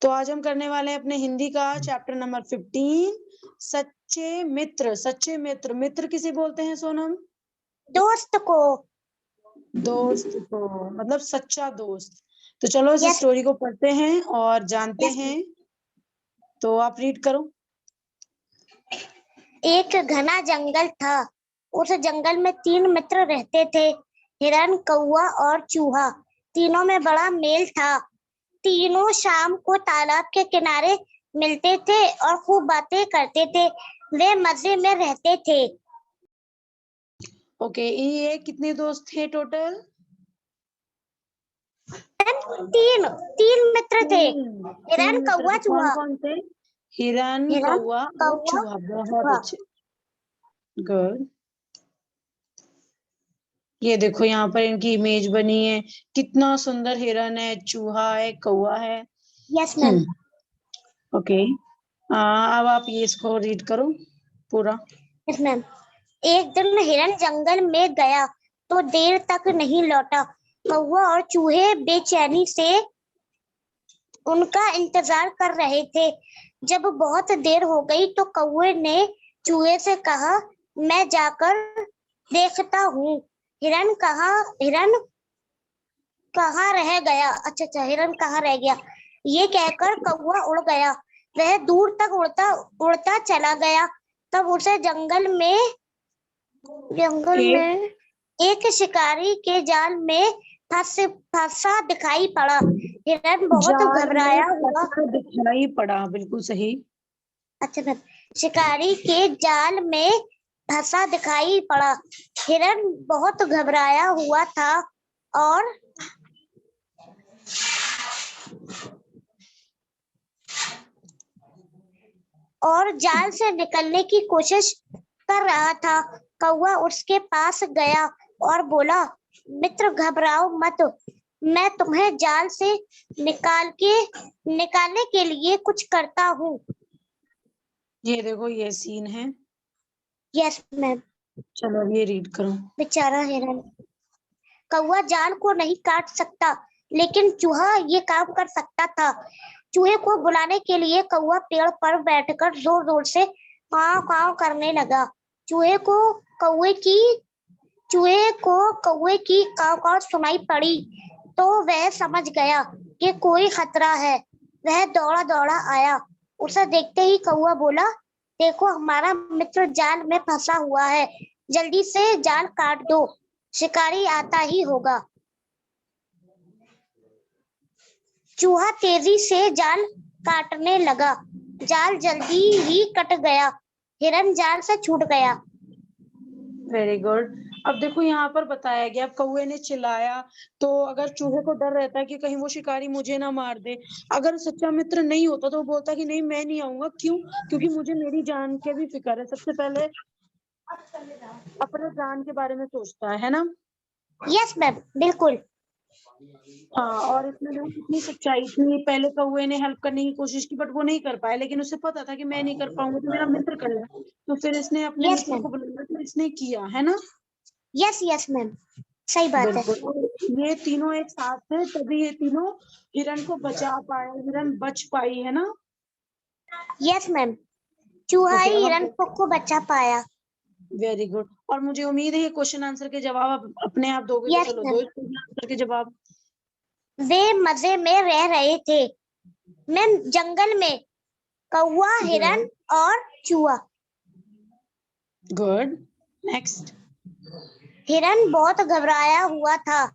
तो आज हम करने वाले हैं अपने हिंदी का चैप्टर नंबर 15 सच्चे मित्र। सच्चे मित्र, मित्र किसे बोलते हैं सोनम? दोस्त को। दोस्त को, मतलब सच्चा दोस्त। तो चलो इस Yes. स्टोरी को पढ़ते हैं और जानते Yes. हैं। तो आप रीड करो। एक घना जंगल था। उस जंगल में 3 मित्र रहते थे, हिरन, कौवा और चूहा। तीनों में बड़ा मेल था। तीनों शाम को तालाब के किनारे मिलते थे और खूब बातें करते थे। वे मजे में रहते थे। ओके, ये कितने दोस्त थे टोटल? तीन मित्र थे, हिरन, तीन मित्र कौवा, थे। कौन चूहा। कौन थे? हिरन, हिरन, कौवा और कौवा, चूहा। बहुत चूहा। अच्छे, गुड। ये देखो यहाँ पर इनकी इमेज बनी है। कितना सुंदर हिरन है, चूहा है, कौवा है। Yes ma'am. ओके, अब आप ये इसको रीड करो पूरा। Yes ma'am. एक दिन हिरन जंगल में गया तो देर तक नहीं लौटा। कौवा और चूहे बेचैनी से उनका इंतजार कर रहे थे। जब बहुत देर हो गई तो कौवे ने चूहे से कहा, मैं जाकर देखता हूँ हिरन कहाँ रह गया। अच्छा, हिरन कहाँ रह गया। ये कहकर कौवा उड़ गया। वह दूर तक उड़ता उड़ता चला गया। तब उसे जंगल में एक शिकारी के जाल में फंसा दिखाई पड़ा। हिरन बहुत जाल में घबराया हुआ। फंसा दिखाई पड़ा, बिल्कुल सही। अच्छा, शिकारी के जाल में फंसा दिखाई पड़ा। हिरन बहुत घबराया हुआ था और जाल से निकलने की कोशिश कर रहा था। कौवा उसके पास गया और बोला, मित्र घबराओ मत, मैं तुम्हें जाल से निकालने के लिए कुछ करता हूँ। ये देखो, ये सीन है। Yes ma'am. चलो ये रीड करो। बेचारा हिरन। कौवा जाल को नहीं काट सकता, लेकिन चूहा ये काम कर सकता था। चूहे को बुलाने के लिए कौवा पेड़ पर बैठकर जोर जोर से काव काव करने लगा। चूहे को कौवे की काव काव सुनाई पड़ी तो वह समझ गया कि कोई खतरा है। वह दौड़ा दौड़ा आया। उसे देखते ही कौवा बोला, देखो हमारा मित्र जाल में फंसा हुआ है, जल्दी से जाल काट दो, शिकारी आता ही होगा। चूहा तेजी से जाल काटने लगा। जाल जल्दी ही कट गया। हिरन जाल से छूट गया। Very good. अब देखो यहाँ पर बताया गया, कौवे ने चिल्लाया तो अगर चूहे को डर रहता है कि कहीं वो शिकारी मुझे ना मार दे। अगर सच्चा मित्र नहीं होता तो वो बोलता कि नहीं मैं नहीं आऊंगा। क्यों? क्योंकि मुझे मेरी जान के भी फिक्र है। सबसे पहले अपने जान के बारे में सोचता है ना। यस मैम, बिल्कुल। हाँ, और इसमें देखो कितनी सच्चाई थी। पहले कौवे ने हेल्प करने की कोशिश की बट वो नहीं कर पाया, लेकिन उसे पता था कि मैं नहीं कर पाऊंगा तो मेरा मित्र करेगा। तो फिर इसने अपने यस मित्र मैम। को बुलाया तो इसने किया, है ना। यस मैम, सही बात है। बिल्कुल, ये तीनों एक साथ थे तभी ये तीनों हिरन को बचा पाए, हिरन बच पाई, है ना। यस मैम, चूहा ओके, ही अब हिरन को बचा पाया। Very good. और मुझे उम्मीद है ये क्वेश्चन आंसर के जवाब आप अपने आप दोगे। तो यस चलो मैम। दो क्वेश्चन आंसर के जवाब। वे मजे में रह रहे थे मैम, जंगल में, कौवा, हिरन और चूहा। Good, next. हिरन बहुत घबराया हुआ था।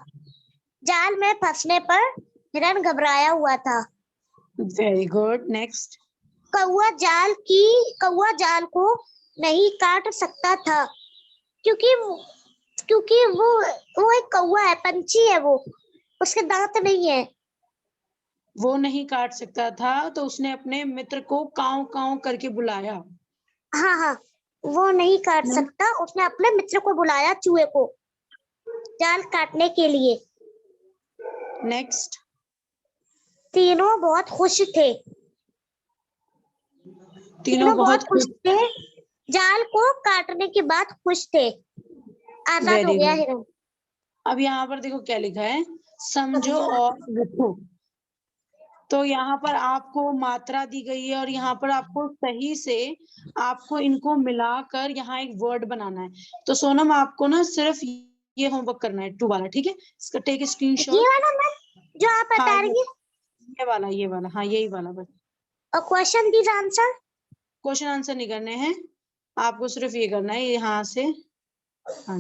जाल में फंसने पर हिरन घबराया हुआ था। Very good, next. कौवा जाल को नहीं काट सकता था, क्योंकि वो एक कौवा है, पंछी है, वो उसके दांत नहीं है। वो नहीं काट सकता था तो उसने अपने मित्र को काव काव करके बुलाया। हाँ, वो नहीं काट सकता, उसने अपने मित्र को बुलाया, चूहे को, जाल काटने के लिए। नेक्स्ट। तीनों बहुत खुश थे। तीनों बहुत खुश थे। जाल को काटने के बाद खुश थे। आजाद हो वेरी गया गुड। हिरन। अब यहाँ पर देखो क्या लिखा है, समझो और लिखो। तो यहाँ पर आपको मात्रा दी गई है और यहाँ पर आपको सही से आपको इनको मिलाकर यहाँ एक वर्ड बनाना है। तो सोनम आपको ना सिर्फ ये होमवर्क करना है 2 वाला, ठीक है? इसका टेक ये स्क्रीनशॉट। वाला मैम जो आप हाँ बता रही है, ये वाला, हाँ यही वाला बस। और question these answer. Question answer नहीं करने हैं, आपको सिर्फ ये करना है यहाँ से, हाँ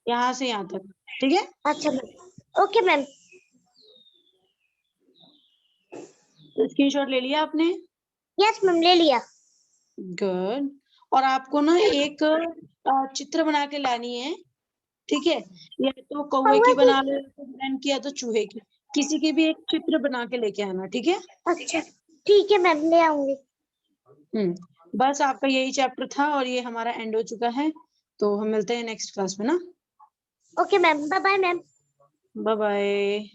यहाँ से यहाँ तक, ठीक है? अच्छा मैम, ओके मैम। स्क्रीनशॉट ले लिया आपने? यस मैम, ले लिया। गुड। और आपको ना एक चित्र बना के लानी है, ठीक है? या तो कौवे की बना लो, या तो चूहे की, किसी की भी एक चित्र बना के लेके आना, ठीक है? अच्छा ठीक है मैम, ले आऊंगी। बस आपका यही चैप्टर था और ये हमारा एंड हो चुका है, तो हम मिलते हैं नेक्स्ट क्लास में ना। Okay ma'am, bye bye ma'am. Bye bye.